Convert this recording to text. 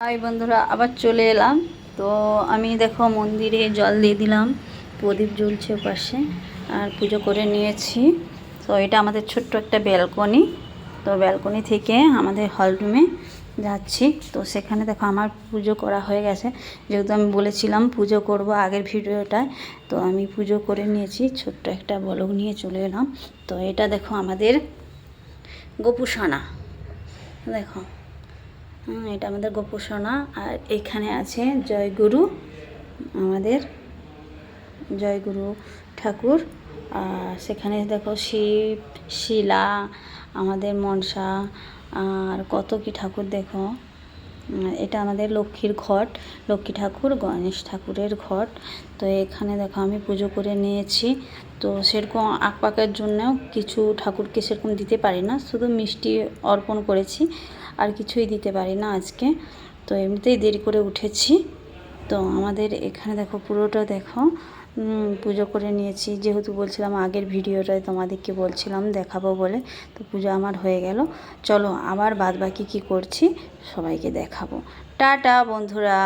High বন্ধুরা, আবার চলে এলাম। তো আমি দেখো মন্দিরে জল দিয়ে দিলাম, প্রদীপ জ্বলছে পাশে, আর পুজো করে নিয়েছি। তো এটা আমাদের ছোট্ট একটা ব্যালকনি। তো ব্যালকনি থেকে আমাদের হলরুমে যাচ্ছি। তো সেখানে দেখো আমার পুজো করা হয়ে গেছে, যেহেতু আমি বলেছিলাম পুজো করব আগের ভিডিওটায়। তো আমি পুজো করে নিয়েছি, ছোট্ট একটা বলক নিয়ে চলে এলাম। তো এটা দেখো আমাদের গোপুসোনা, দেখো এটা আমাদের গোপুসোনা। আর এখানে আছে জয়গুরু, আমাদের জয়গুরু ঠাকুর। আর সেখানে দেখো শিব, শিলা, আমাদের মনসা, আর কত কি ঠাকুর দেখো। এটা আমাদের লক্ষ্মীর ঘট, লক্ষ্মী ঠাকুর, গণেশ ঠাকুরের ঘট। তো এখানে দেখো আমি পুজো করে নিয়েছি। তো সেরকম আঁকপাকের জন্যও কিছু ঠাকুরকে সেরকম দিতে পারি না, শুধু মিষ্টি অর্পণ করেছি, আর কিছুই দিতে পারি না আজকে। তো এমনিতেই দেরি করে উঠেছি। তো আমাদের এখানে দেখো পুরোটা দেখো পুজো করে নিয়েছি, যেহেতু বলছিলাম আগের ভিডিওটায় তোমাদেরকে বলছিলাম দেখাবো বলে। তো পুজো আমার হয়ে গেল। চলো আবার বাদ বাকি কী করছি সবাইকে দেখাবো। টাটা বন্ধুরা।